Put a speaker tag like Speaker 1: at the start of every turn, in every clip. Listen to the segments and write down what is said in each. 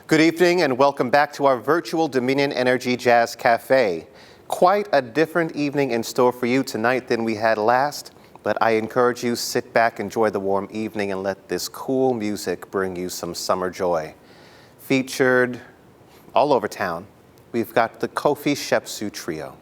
Speaker 1: Good evening and welcome back to our virtual Dominion Energy Jazz Cafe. Quite a different evening in store for you tonight than we had last, but I encourage you sit back, enjoy the warm evening, and let this cool music bring you some summer joy. Featured all over town, we've got the Kofi Shepsu Trio.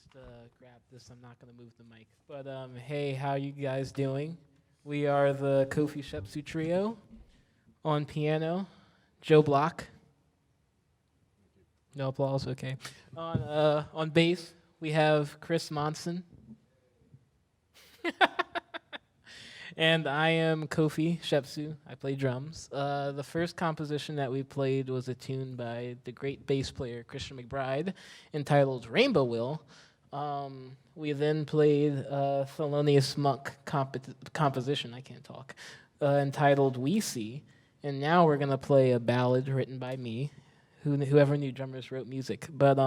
Speaker 2: just grab this. I'm not gonna move the mic. But hey, how you guys doing? We are the Kofi Shepsu trio. On piano, Joe Block. No applause. Okay. On bass, we have Chris Monson. And I am Kofi Shepsu. I play drums. The first composition that we played was a tune by the great bass player Christian McBride entitled Rainbow Wheel. We then played a Thelonious Monk composition, I can't talk, entitled We See. And now we're going to play a ballad written by me. Whoever knew drummers wrote music. But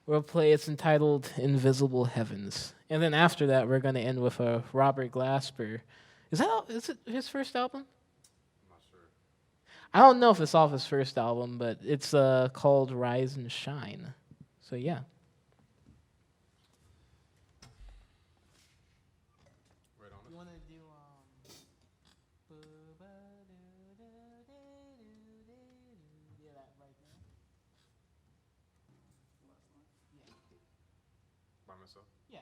Speaker 2: we'll play, it's entitled Invisible Heavens. And then after that, we're going to end with a Robert Glasper. Is it his first album?
Speaker 3: I'm not sure.
Speaker 2: I don't know if it's off his first album, but it's called Rise and Shine. So yeah.
Speaker 3: Right on it.
Speaker 2: You want to do yeah, that right there.
Speaker 3: By myself?
Speaker 2: Yeah.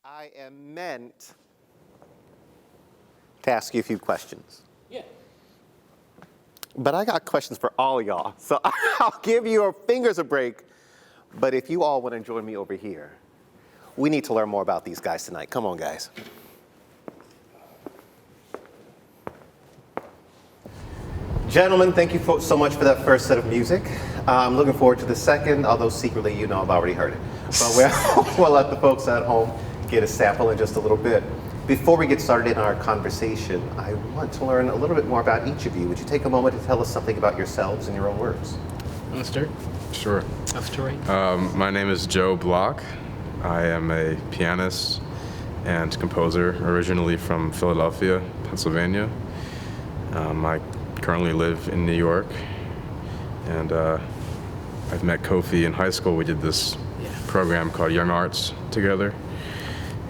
Speaker 1: I am meant to ask you a few questions.
Speaker 2: Yeah.
Speaker 1: But I got questions for all of y'all. So I'll give your fingers a break. But if you all want to join me over here, we need to learn more about these guys tonight. Come on, guys. Gentlemen, thank you so much for that first set of music. I'm looking forward to the second, although secretly you know I've already heard it. But we'll let the folks at home get a sample in just a little bit. Before we get started in our conversation, I want to learn a little bit more about each of you. Would you take a moment to tell us something about yourselves in your own words?
Speaker 2: Want to start?
Speaker 3: Sure.
Speaker 2: Left to right.
Speaker 3: My name is Joe Block. I am a pianist and composer, originally from Philadelphia, Pennsylvania. I currently live in New York, and I've met Kofi in high school. We did this program called Young Arts together,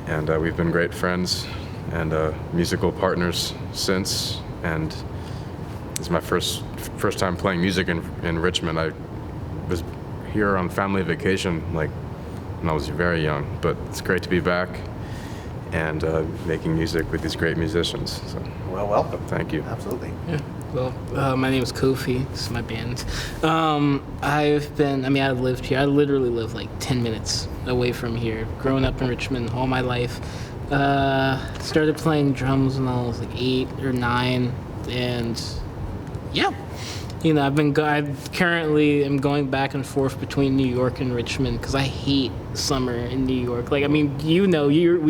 Speaker 3: and we've been great friends and musical partners since. And it's my first time playing music in Richmond. I was here on family vacation like when I was very young, but it's great to be back and making music with these great musicians. So,
Speaker 1: Well, welcome.
Speaker 3: thank you.
Speaker 1: Absolutely.
Speaker 2: Yeah. Well, my name is Kofi. This is my band. I've lived here. I literally live like 10 minutes away from here. Growing up in Richmond all my life. Started playing drums when I was like 8 or 9, and yeah. You know, I currently am going back and forth between New York and Richmond because I hate summer in New York. Like, I mean, we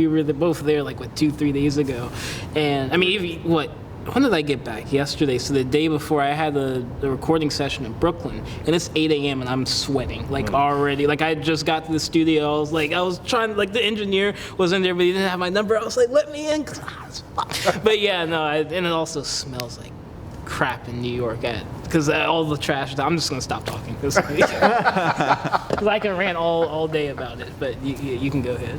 Speaker 2: were both there like 2-3 days ago, and I mean, when did I get back? Yesterday. So the day before, I had the recording session in Brooklyn, and it's 8 a.m. and I'm sweating already. Like, I just got to the studio. I was trying, the engineer was in there, but he didn't have my number. I was like, let me in. But yeah, no, and it also smells like crap in New York because all the trash. I'm just gonna stop talking because I can rant all day about it. But you can go ahead.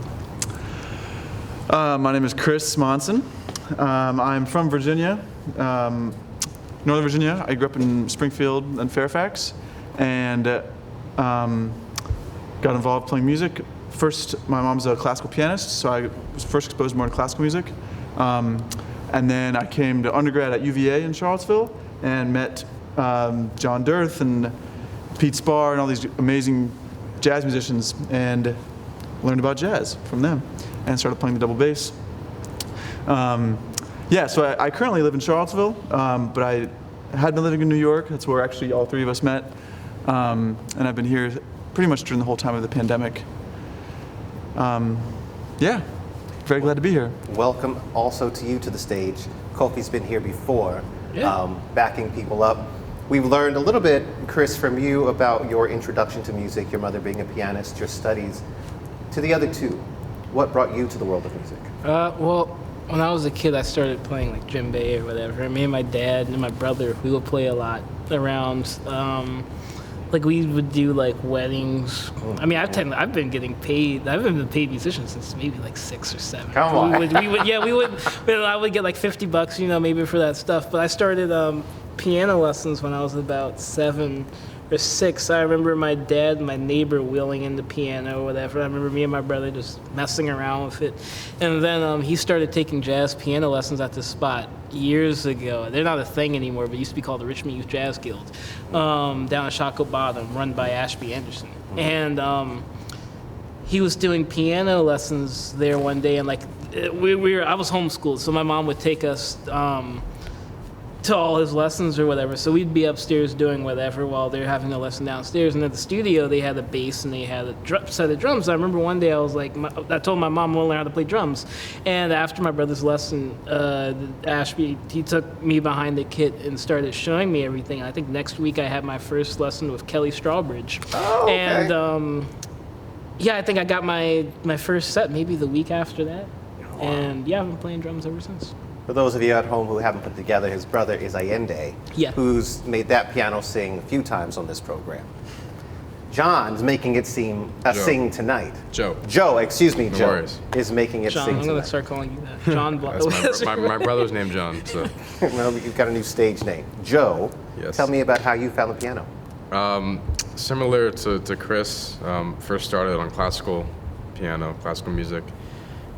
Speaker 4: My name is Chris Monson. I'm from Virginia, Northern Virginia. I grew up in Springfield and Fairfax, and got involved playing music. First, my mom's a classical pianist, so I was first exposed more to classical music. And then I came to undergrad at UVA in Charlottesville and met John Dirth and Pete Spar and all these amazing jazz musicians, and learned about jazz from them and started playing the double bass. So I currently live in Charlottesville, but I had been living in New York. That's where actually all three of us met. And I've been here pretty much during the whole time of the pandemic. Very glad to be here.
Speaker 1: Welcome also to you to the stage. Kofi's been here before,
Speaker 2: Yeah.
Speaker 1: backing people up. We've learned a little bit, Chris, from you about your introduction to music, your mother being a pianist, your studies. To the other two, what brought you to the world of music?
Speaker 2: When I was a kid, I started playing like djembe or whatever. Me and my dad and my brother, we would play a lot around. We would do like weddings. I mean, I've been getting paid. I've been a paid musician since maybe like 6 or 7.
Speaker 1: Come on.
Speaker 2: I would get like $50, maybe for that stuff. But I started piano lessons when I was about 7 or 6. I remember my dad and my neighbor wheeling in the piano or whatever. I remember me and my brother just messing around with it. And then he started taking jazz piano lessons at this spot years ago. They're not a thing anymore, but it used to be called the Richmond Youth Jazz Guild, down at Shockoe Bottom, run by Ashby Anderson. And he was doing piano lessons there one day, and I was homeschooled, so my mom would take us to all his lessons or whatever. So we'd be upstairs doing whatever while they're having a lesson downstairs. And at the studio, they had a bass and they had a set of drums. I remember one day I was like, I told my mom I want to learn how to play drums. And after my brother's lesson, Ashby, he took me behind the kit and started showing me everything. And I think next week I had my first lesson with Kelly Strawbridge.
Speaker 1: Oh, okay.
Speaker 2: And I think I got my first set maybe the week after that.
Speaker 1: Wow.
Speaker 2: And yeah, I've been playing drums ever since.
Speaker 1: For those of you at home who haven't put together, his brother is Allende,
Speaker 2: Yeah.
Speaker 1: who's made that piano sing a few times on this program. John's making it sing tonight.
Speaker 3: Joe.
Speaker 1: Joe, excuse me,
Speaker 3: No
Speaker 1: Joe
Speaker 3: worries.
Speaker 1: is making it
Speaker 2: John,
Speaker 1: sing
Speaker 2: I'm going
Speaker 1: tonight.
Speaker 2: to start calling you that. John Block.
Speaker 3: That's my brother's named John. So
Speaker 1: Well, you've got a new stage name. Joe,
Speaker 3: Yes.
Speaker 1: tell me about how you found the piano.
Speaker 3: similar to Chris, first started on classical piano, classical music.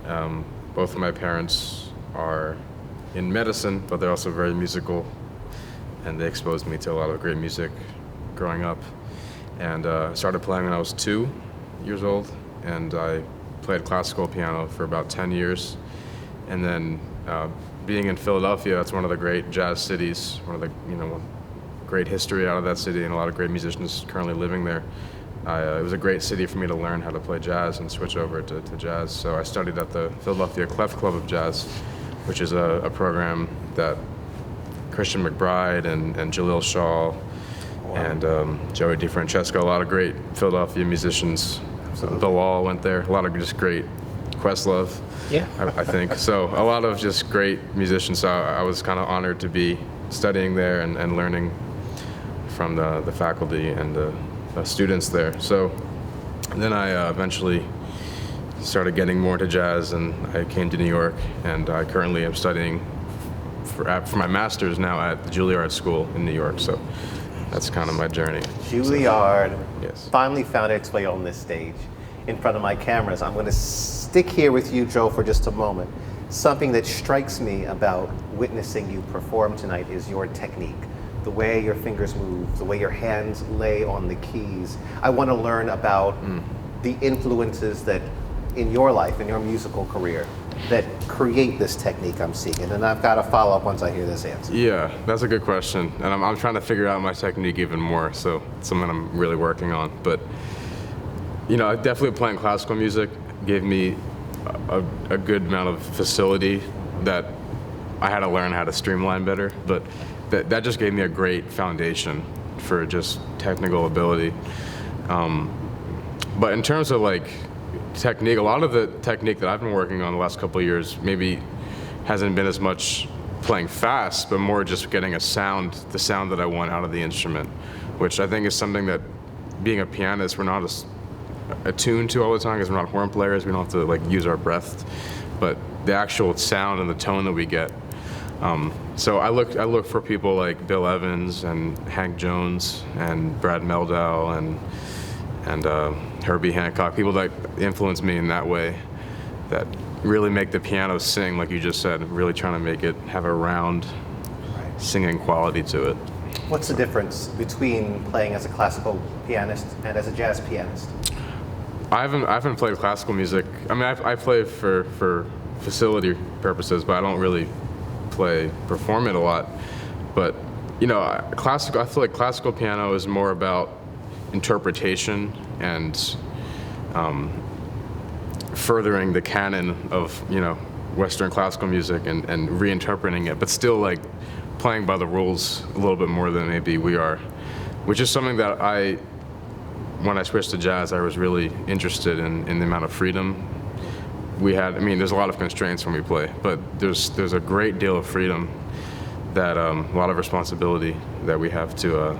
Speaker 3: Both of my parents are in medicine, but they're also very musical, and they exposed me to a lot of great music growing up. And I started playing when I was 2 years old, and I played classical piano for about 10 years. And then being in Philadelphia, it's one of the great jazz cities, one of the, great history out of that city and a lot of great musicians currently living there. It was a great city for me to learn how to play jazz and switch over to jazz. So I studied at the Philadelphia Clef Club of Jazz, which is a program that Christian McBride and Jalil Shaw and Joey DeFrancesco, a lot of great Philadelphia musicians. Bilal went there, a lot of just great, Questlove,
Speaker 2: Yeah.
Speaker 3: I think. So a lot of just great musicians. So I was kind of honored to be studying there and learning from the faculty and the students there. So then I eventually started getting more into jazz, and I came to New York, and I currently am studying for my master's now at the Juilliard School in New York. So that's kind of my journey.
Speaker 1: Juilliard
Speaker 3: Yes.
Speaker 1: finally found its way on this stage in front of my cameras. I'm going to stick here with you, Joe, for just a moment. Something that strikes me about witnessing you perform tonight is your technique. The way your fingers move, the way your hands lay on the keys. I want to learn about the influences that in your life, in your musical career, that create this technique I'm seeing. And I've got a follow-up once I hear this answer.
Speaker 3: Yeah, that's a good question. And I'm trying to figure out my technique even more, so it's something I'm really working on. But, definitely playing classical music gave me a good amount of facility that I had to learn how to streamline better. But that just gave me a great foundation for just technical ability. But in terms of technique, a lot of the technique that I've been working on the last couple of years maybe hasn't been as much playing fast, but more just getting the sound that I want out of the instrument, which I think is something that, being a pianist, we're not as attuned to all the time because we're not horn players. We don't have to use our breath, but the actual sound and the tone that we get. So I look for people like Bill Evans and Hank Jones and Brad Mehldau and Herbie Hancock, people that influence me in that way, that really make the piano sing, like you just said, really trying to make it have a round singing quality to it.
Speaker 1: What's the difference between playing as a classical pianist and as a jazz pianist?
Speaker 3: I haven't played classical music. I mean, I play for facility purposes, but I don't really perform it a lot. But I feel like classical piano is more about interpretation and furthering the canon of Western classical music and reinterpreting it, but still playing by the rules a little bit more than maybe we are, which is something that when I switched to jazz, I was really interested in the amount of freedom we had. I mean, there's a lot of constraints when we play, but there's a great deal of freedom, that a lot of responsibility that we have to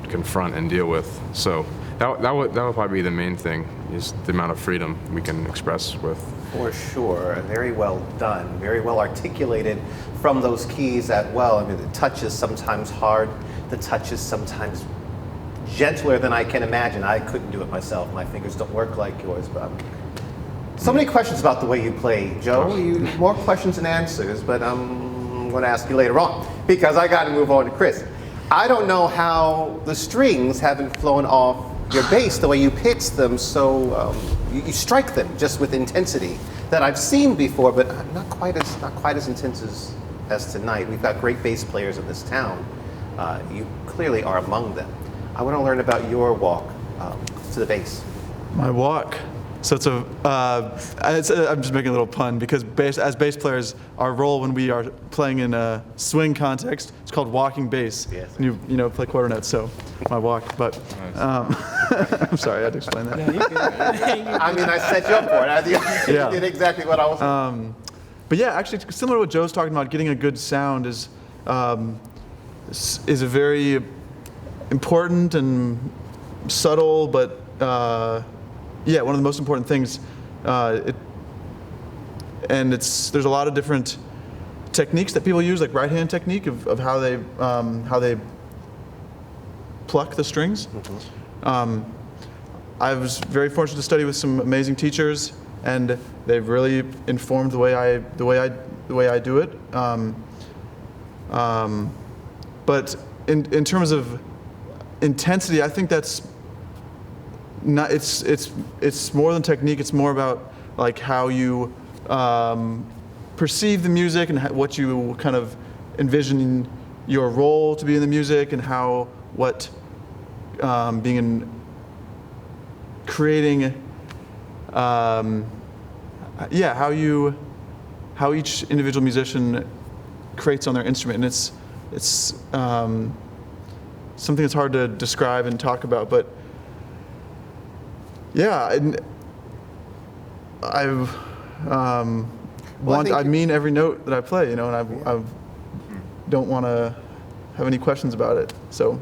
Speaker 3: confront and deal with. So that would probably be the main thing, is the amount of freedom we can express with.
Speaker 1: For sure. Very well done. Very well articulated from those keys that, I mean, the touch is sometimes hard. The touch is sometimes gentler than I can imagine. I couldn't do it myself. My fingers don't work like yours, but so many questions about the way you play, Joe. More questions than answers, but I'm going to ask you later on because I got to move on to Chris. I don't know how the strings haven't flown off your bass the way you pitch them, so you strike them just with intensity that I've seen before, but not quite as intense as tonight. We've got great bass players in this town. You clearly are among them. I want to learn about your walk to the bass.
Speaker 4: My walk. So I'm just making a little pun because as bass players, our role when we are playing in a swing context, it's called walking bass.
Speaker 1: Yes.
Speaker 4: And you play quarter notes, so my walk. But I'm sorry, I had to explain that.
Speaker 1: I mean, I set you up for it. You did exactly what I was.
Speaker 4: But yeah, actually, similar to what Joe's talking about, getting a good sound is a very important and subtle, but one of the most important things. There's a lot of different techniques that people use, like right hand technique of how they pluck the strings. I was very fortunate to study with some amazing teachers, and they've really informed the way I do it. But in terms of intensity, I think that's not. It's more than technique. It's more about like how you perceive the music and what you kind of envision your role to be in the music, and how creating. How each individual musician creates on their instrument, and it's something that's hard to describe and talk about, but yeah, and I mean every note that I play, and I don't want to have any questions about it. So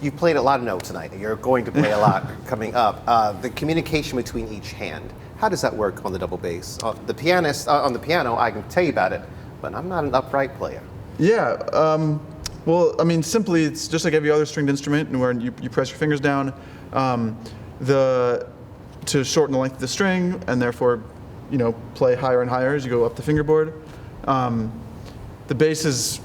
Speaker 1: You've played a lot of notes tonight, and you're going to play a lot coming up. The communication between each hand, how does that work on the double bass? The pianist on the piano, I can tell you about it, but I'm not an upright player.
Speaker 4: Yeah, well, I mean, simply, it's just like every other stringed instrument, and where you press your fingers down to shorten the length of the string, and therefore, play higher and higher as you go up the fingerboard. The bass is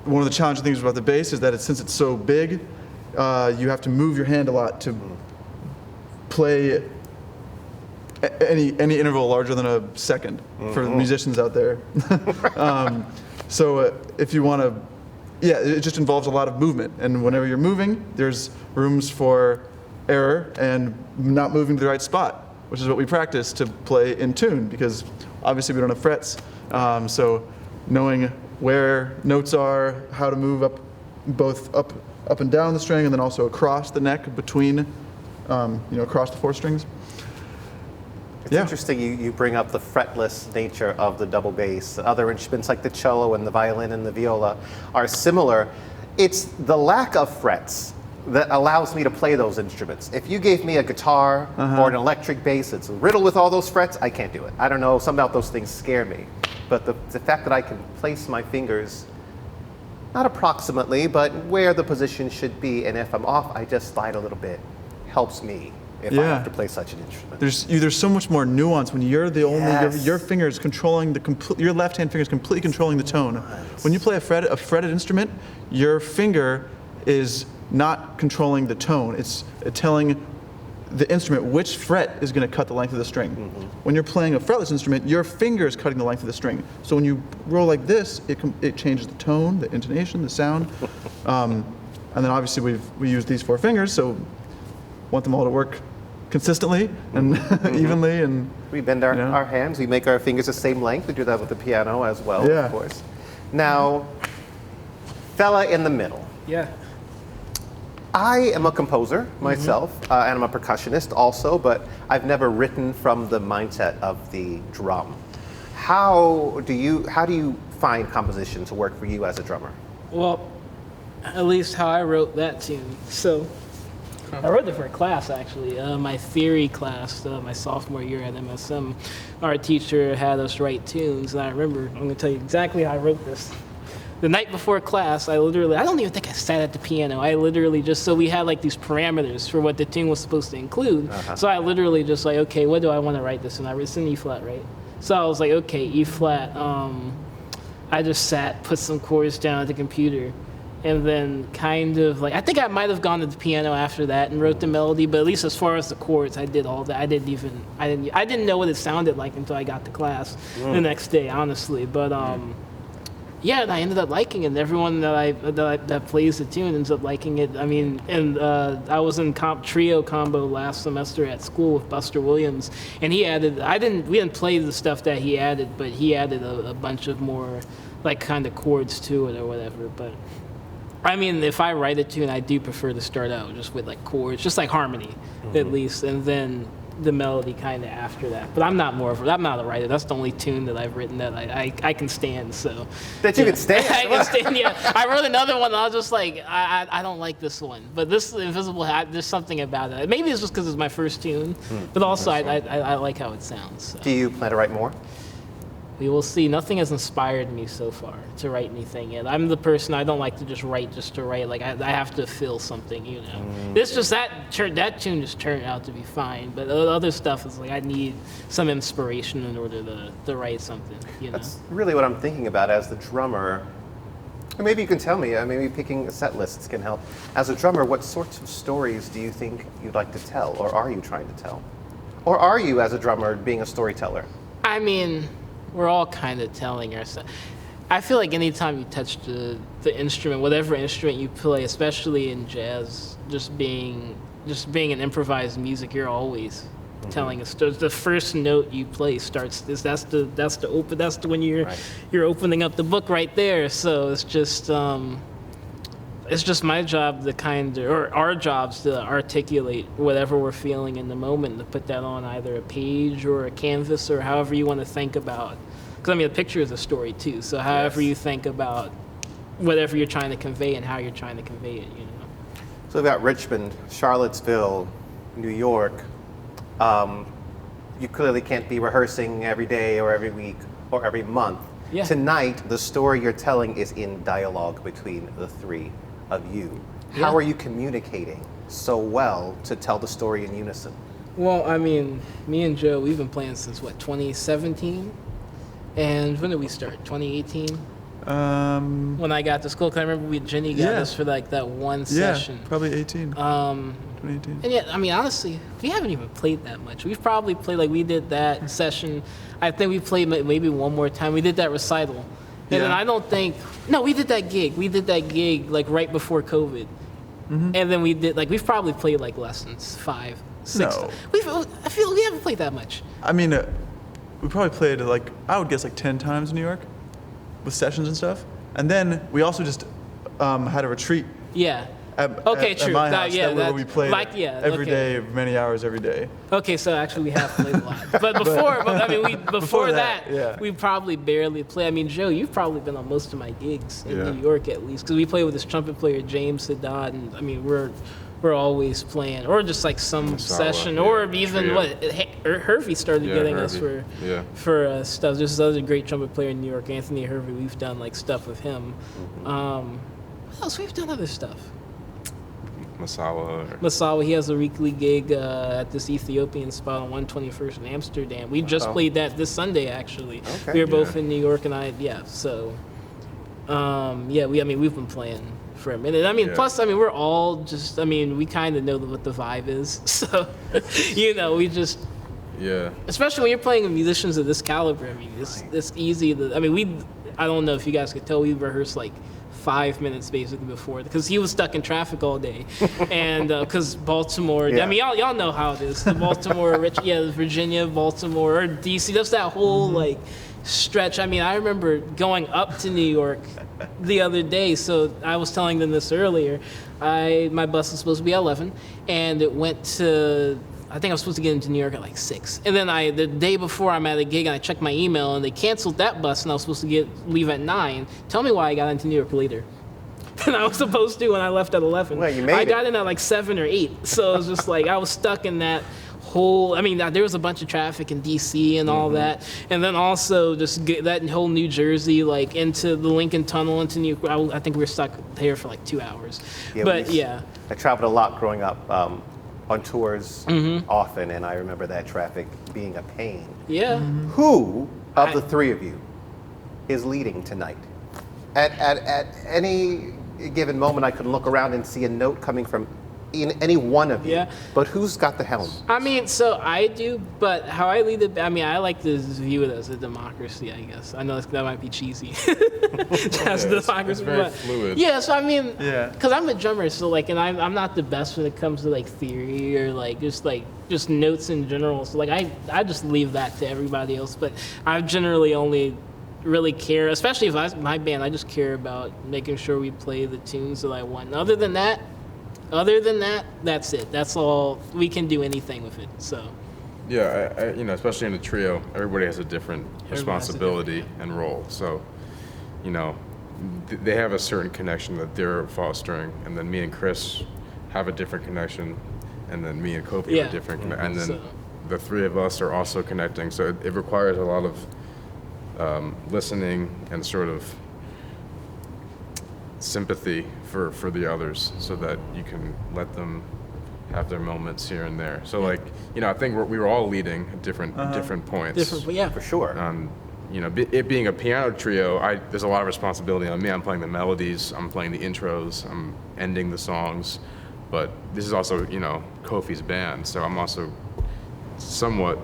Speaker 4: one of the challenging things about the bass is that since it's so big, you have to move your hand a lot to play any interval larger than a second for the musicians out there. So if you want to, it just involves a lot of movement, and whenever you're moving, there's rooms for error and not moving to the right spot, which is what we practice to play in tune, because obviously we don't have frets. So knowing where notes are, how to move both up and down the string, and then also across the neck between, across the four strings.
Speaker 1: It's interesting you bring up the fretless nature of the double bass. Other instruments like the cello and the violin and the viola are similar. It's the lack of frets that allows me to play those instruments. If you gave me a guitar or an electric bass that's riddled with all those frets, I can't do it. I don't know, some about those things scare me. But the fact that I can place my fingers, not approximately, but where the position should be, and if I'm off, I just slide a little bit, helps me if I have to play such an instrument.
Speaker 4: There's so much more nuance when you're the only, your fingers controlling your left hand finger is completely controlling the tone. When you play a fretted instrument, your finger is not controlling the tone. It's telling the instrument which fret is going to cut the length of the string. When you're playing a fretless instrument, your finger is cutting the length of the string. So when you roll like this, it changes the tone, the intonation, the sound. And then obviously we use these four fingers, so want them all to work consistently and evenly. And
Speaker 1: we bend our hands, we make our fingers the same length. We do that with the piano as well, of course. Now, fella in the middle.
Speaker 2: Yeah.
Speaker 1: I am a composer myself, and I'm a percussionist also, but I've never written from the mindset of the drum. How do you find composition to work for you as a drummer?
Speaker 2: Well, at least how I wrote that tune. So I wrote it for a class, actually. My theory class, my sophomore year at MSM, our teacher had us write tunes, and I remember, I'm going to tell you exactly how I wrote this. The night before class, I don't even think I sat at the piano. I literally so we had like these parameters for what the tune was supposed to include. So I literally just like, okay, what do I want to write this in? It's in E flat, right? So I was like, okay, E flat. I just sat, put some chords down at the computer, and then kind of like, I think I might have gone to the piano after that and wrote the melody, but at least as far as the chords, I did all that. I didn't know what it sounded like until I got to class the next day, honestly. But and I ended up liking it. And everyone that plays the tune ends up liking it. I mean, and I was in trio combo last semester at school with Buster Williams, and he added. We didn't play the stuff that he added, but he added a bunch of more like kind of chords to it or whatever. But I mean, if I write a tune, I do prefer to start out just with like chords, just like harmony at least, and then the melody kind of after that. But I'm not a writer. That's the only tune that I've written that I can stand. So
Speaker 1: that you can stand.
Speaker 2: I can stand. Yeah, I wrote another one. And I was just like, I don't like this one. But this Invisible Hat, there's something about it. Maybe it's just because it's my first tune, but also I like how it sounds. So.
Speaker 1: Do you plan to write more?
Speaker 2: We will see. Nothing has inspired me so far to write anything yet. I'm the person, I don't like to just to write. Like, I have to feel something, you know. It's just that tune just turned out to be fine. But other stuff is like, I need some inspiration in order to write something, you know.
Speaker 1: That's really what I'm thinking about as the drummer. Or maybe you can tell me, maybe picking set lists can help. As a drummer, what sorts of stories do you think you'd like to tell, or are you trying to tell? Or are you, as a drummer, being a storyteller?
Speaker 2: I mean, we're all kind of telling ourselves. I feel like anytime you touch the instrument, whatever instrument you play, especially in jazz, just being an improvised music, you're always telling a story. The first note you play starts this. That's when you're opening up the book right there. So it's just my job or our jobs to articulate whatever we're feeling in the moment, to put that on either a page or a canvas or however you want to think about. Because I mean, a picture is a story too. So however you think about whatever you're trying to convey and how you're trying to convey it, you know.
Speaker 1: So we've got Richmond, Charlottesville, New York. You clearly can't be rehearsing every day or every week or every month.
Speaker 2: Yeah.
Speaker 1: Tonight, the story you're telling is in dialogue between the three of you.
Speaker 2: Yeah.
Speaker 1: How are you communicating so well to tell the story in unison?
Speaker 2: Well, I mean, me and Joe, we've been playing since 2017? And when did we start? 2018? When I got to school, 'cause I remember Jenny got us for like that one session.
Speaker 4: Yeah, probably 18. 2018.
Speaker 2: And yet, I mean, honestly, we haven't even played that much. We've probably played, like, we did that session. I think we played maybe one more time. We did that recital. And then I don't think, no, we did that gig. We did that gig, like, right before COVID. And then we did, like, we've probably played, like, lessons 5, 6.
Speaker 4: No.
Speaker 2: I feel we haven't played that much.
Speaker 4: I mean, we probably played, like, I would guess, like, 10 times in New York with sessions and stuff. And then we also just had a retreat.
Speaker 2: Yeah.
Speaker 4: At
Speaker 2: True.
Speaker 4: my house, where we played every
Speaker 2: okay.
Speaker 4: day, many hours every day.
Speaker 2: Okay, so actually we have played a lot. But before that, we probably barely play. I mean, Joe, you've probably been on most of my gigs in New York at least, because we play with this trumpet player James Haddad, and I mean we're always playing, or just like some session, or even Hervey started getting us for stuff. There's this other great trumpet player in New York, Anthony Hervey. We've done like stuff with him. What else? We've done other stuff. Masawa, he has a weekly gig at this Ethiopian spot on 121st in Amsterdam. We just played that this Sunday, actually.
Speaker 1: Okay.
Speaker 2: We were both in New York, and we've been playing for a minute. I mean, plus, I mean, we're all just, I mean, we kind of know what the vibe is. So, you know, we just, especially when you're playing with musicians of this caliber, I mean, it's easy to, I mean, I don't know if you guys could tell, we rehearsed like 5 minutes basically before, because he was stuck in traffic all day, and because Baltimore, I mean, y'all know how it is. The Baltimore, Virginia, Baltimore, or DC, just that whole like stretch. I mean, I remember going up to New York the other day. So I was telling them this earlier. My bus was supposed to be at 11, and it went to, I think I was supposed to get into New York at like 6. And then the day before I'm at a gig, and I checked my email, and they canceled that bus, and I was supposed to leave at 9. Tell me why I got into New York later than I was supposed to when I left at 11.
Speaker 1: Well, you made
Speaker 2: I got in at like 7 or 8. So it was just like, I was stuck in that whole, I mean, there was a bunch of traffic in DC and all that. And then also just get that whole New Jersey, like into the Lincoln Tunnel into New York. I think we were stuck there for like 2 hours.
Speaker 1: I traveled a lot growing up. On tours often, and I remember that traffic being a pain.
Speaker 2: Yeah.
Speaker 1: Who of the three of you is leading tonight? At any given moment, I could look around and see a note coming from any one of you.
Speaker 2: Yeah.
Speaker 1: But who's got the helm?
Speaker 2: I mean, so I do, but how I lead it, I mean, I like to view it as a democracy, I guess. I know that might be cheesy. As a democracy.
Speaker 3: It's very fluid.
Speaker 2: Yeah, so I mean, because I'm a drummer, so like, and I'm not the best when it comes to like theory or like just notes in general. So like, I just leave that to everybody else, but I generally only really care, especially if my band, I just care about making sure we play the tunes that I want. Other than that, that's it. That's all. We can do anything with it. So.
Speaker 3: Yeah, I especially in a trio, everybody has a different responsibility and role. So, they have a certain connection that they're fostering, and then me and Chris have a different connection, and then me and Kofi have a different connection, and then the three of us are also connecting. So it requires a lot of listening and sort of sympathy for the others, so that you can let them have their moments here and there. So like, I think we were all leading at different points.
Speaker 2: Different, yeah.
Speaker 1: For sure.
Speaker 3: It being a piano trio, there's a lot of responsibility on me. I'm playing the melodies, I'm playing the intros, I'm ending the songs, but this is also, Kofi's band, so I'm also somewhat,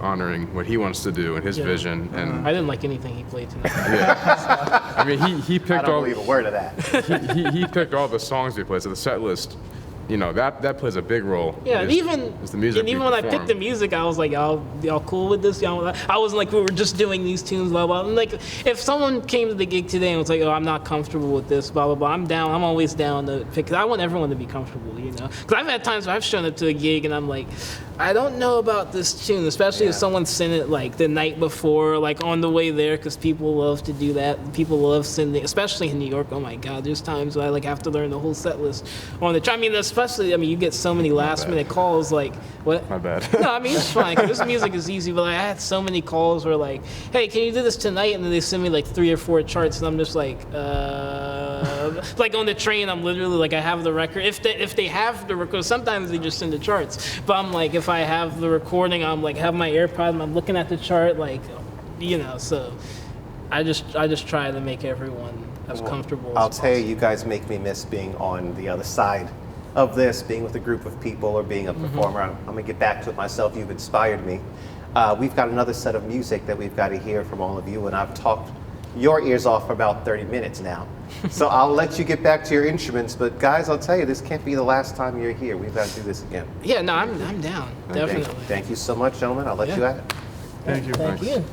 Speaker 3: honoring what he wants to do and his vision. And
Speaker 2: I didn't like anything he played tonight.
Speaker 3: yeah. I mean, he
Speaker 1: I
Speaker 3: picked
Speaker 1: don't believe a word of that.
Speaker 3: he picked all the songs we played, so the set list, that plays a big role.
Speaker 2: Yeah, and even
Speaker 3: the music
Speaker 2: and even
Speaker 3: we
Speaker 2: when I
Speaker 3: perform.
Speaker 2: picked the music, I was like, y'all cool with this? Y'all, I wasn't like, we were just doing these tunes, blah blah. And like, if someone came to the gig today and was like, oh, I'm not comfortable with this, blah blah blah, I'm down. I'm always down to pick. Cause I want everyone to be comfortable, Because I've had times where I've shown up to a gig and I'm like, I don't know about this tune, especially if someone sent it like the night before, like on the way there, because people love to do that. People love sending, especially in New York. Oh my God, there's times where I like have to learn the whole set list on the. Especially, you get so many last minute calls. Like, what?
Speaker 3: My bad.
Speaker 2: No, this is fine. 'Cause this music is easy, but like, I had so many calls where like, hey, can you do this tonight? And then they send me like 3 or 4 charts, and I'm just like, like on the train, I'm literally like, I have the record. If they have the record, sometimes they just send the charts. But I'm like, if I have the recording, I'm like, have my AirPod, I'm looking at the chart, like, So I just try to make everyone as comfortable.
Speaker 1: I'll
Speaker 2: as
Speaker 1: tell you guys make me miss being on the other side of this, being with a group of people or being a performer. I'm gonna get back to it myself. You've inspired me. We've got another set of music that we've got to hear from all of you, and I've talked your ears off for about 30 minutes now. So I'll let you get back to your instruments, but guys, I'll tell you, this can't be the possible time you're here. We've got to do this again.
Speaker 2: Yeah, no, I'm down, definitely.
Speaker 1: Thank you so much, gentlemen. I'll let you at it.
Speaker 4: Thank you.
Speaker 2: Thank you.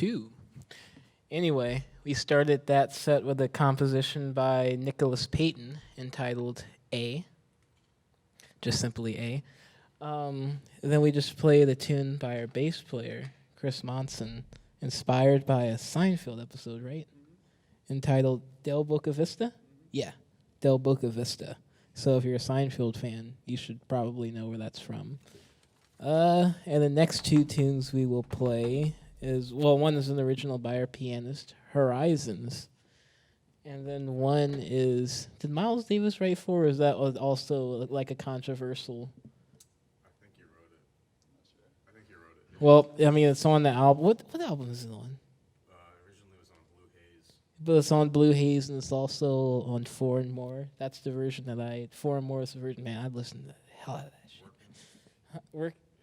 Speaker 2: 2. Anyway, we started that set with a composition by Nicholas Payton entitled A. Just simply A. Then we just played a tune by our bass player, Chris Monson, inspired by a Seinfeld episode, right? Entitled Del Boca Vista? Yeah, Del Boca Vista. So if you're a Seinfeld fan, you should probably know where that's from. And the next 2 tunes we will play is, well, one is an original by our pianist, Horizons. And then one is, did Miles Davis write for, or is that also like a controversial?
Speaker 3: I think he wrote it. I think he wrote it.
Speaker 2: Well, I mean, it's on the album. What album is it on?
Speaker 3: Originally it was on Blue Haze.
Speaker 2: But it's on Blue Haze, and it's also on 4 and More. That's the version that 4 and More is the version. Man, I listened to the hell out of that shit.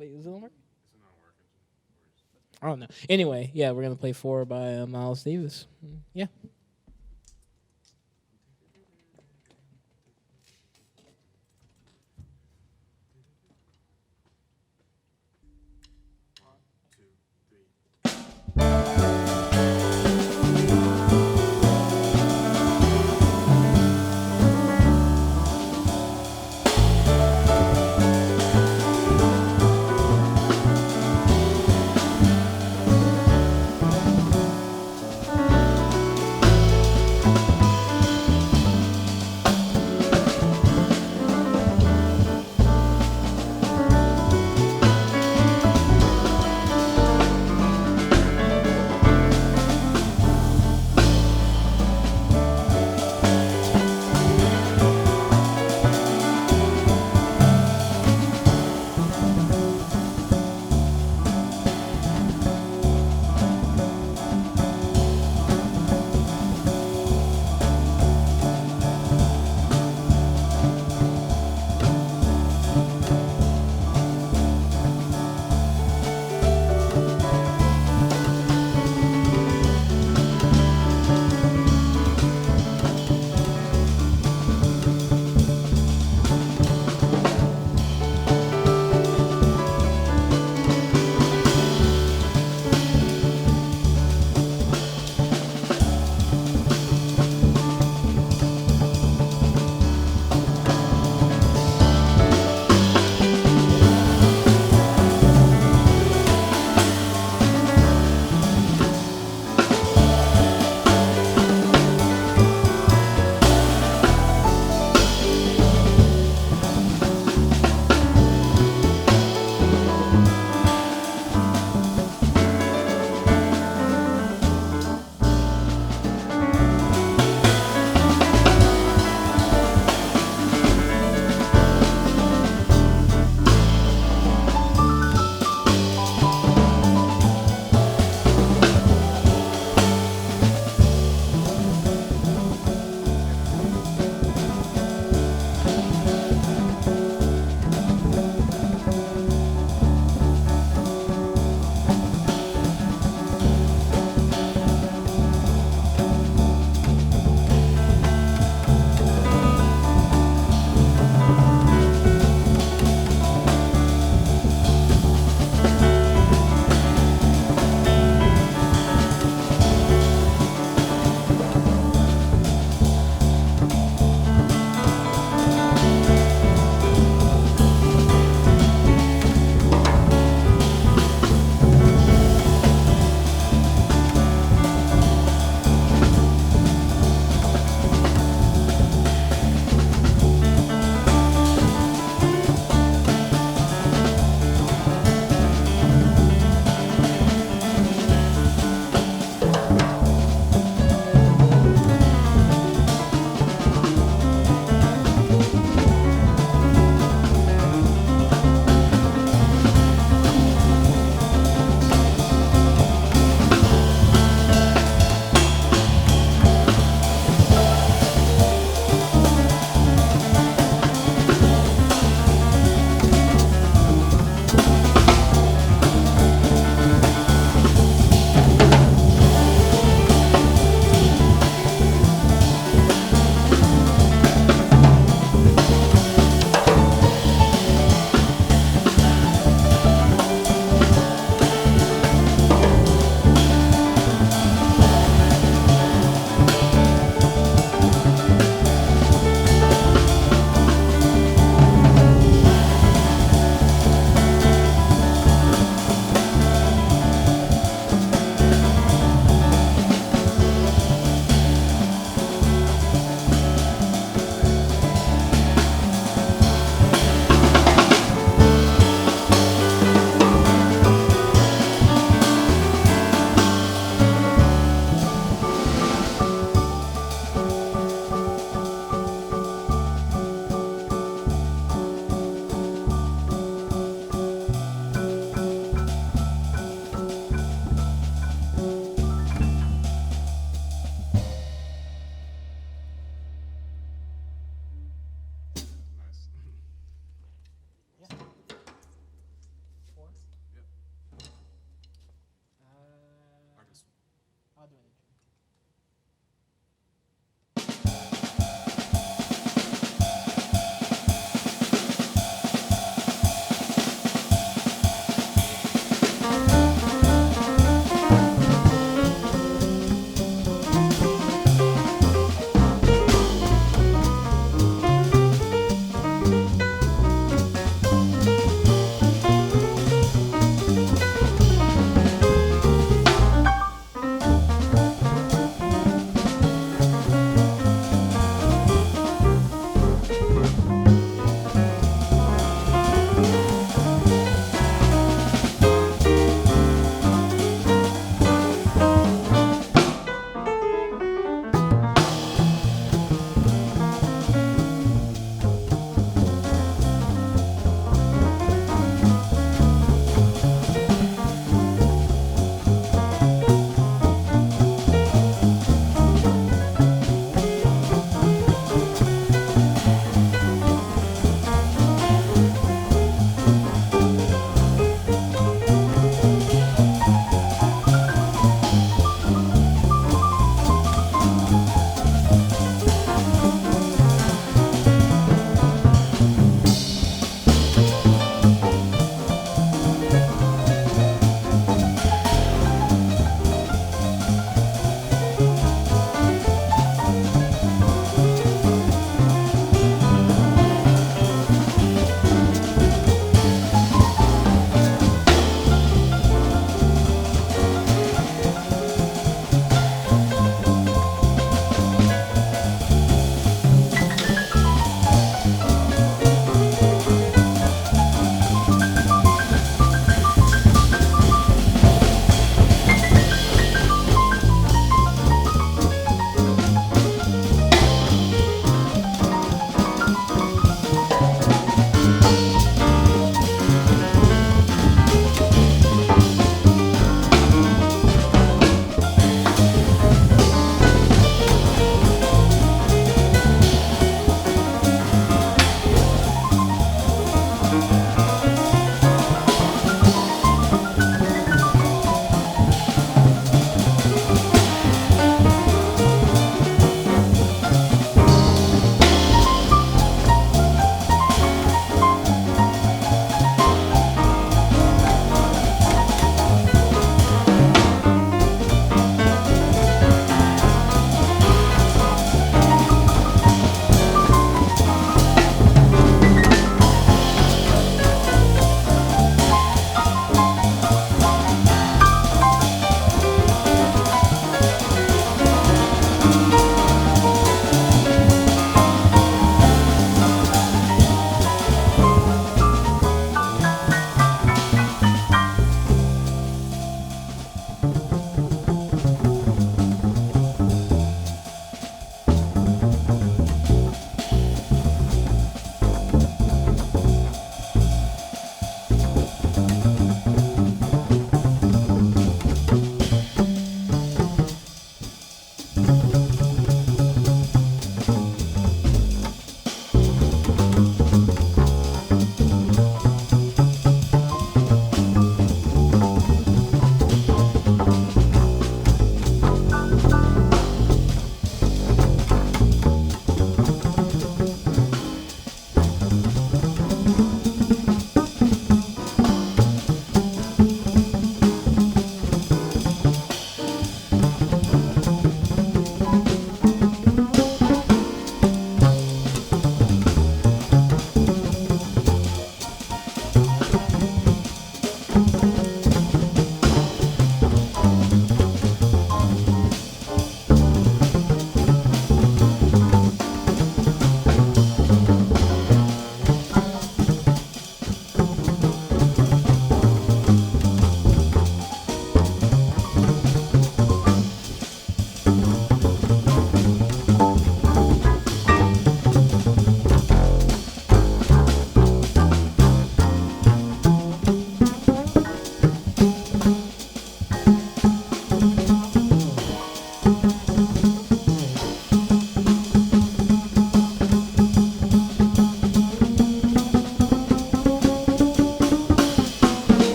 Speaker 2: Wait, is it on Work?
Speaker 3: Is it not working?
Speaker 2: I don't know. Anyway, yeah, we're going to play 4 by Miles Davis. Yeah.
Speaker 5: Thank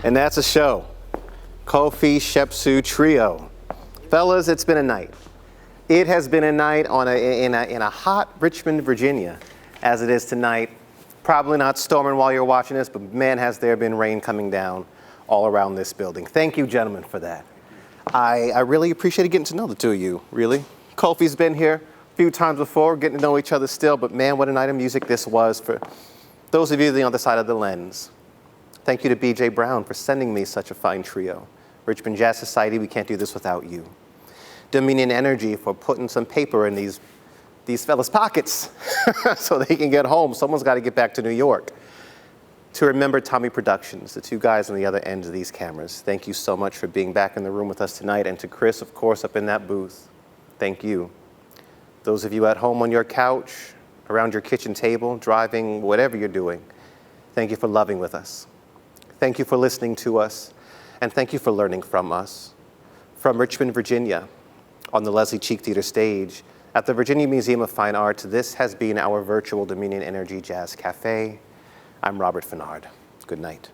Speaker 1: And that's a show. Kofi Shepsu Trio. Fellas, it's been a night. It has been a night in a hot Richmond, Virginia, as it is tonight. Probably not storming while you're watching this, but man, has there been rain coming down all around this building. Thank you, gentlemen, for that. I really appreciated getting to know the two of you, really. Kofi's been here a few times before, getting to know each other still, but man, what a night of music this was for those of you on the other side of the lens. Thank you to B.J. Brown for sending me such a fine trio. Richmond Jazz Society, we can't do this without you. Dominion Energy for putting some paper in these fellas' pockets so they can get home. Someone's got to get back to New York. To Remember Tommy Productions, the two guys on the other end of these cameras, thank you so much for being back in the room with us tonight. And to Chris, of course, up in that booth, thank you. Those of you at home on your couch, around your kitchen table, driving, whatever you're doing, thank you for loving with us. Thank you for listening to us. And thank you for learning from us. From Richmond, Virginia, on the Leslie Cheek Theater stage, at the Virginia Museum of Fine Art, this has been our virtual Dominion Energy Jazz Cafe. I'm Robert Fennard. Good night.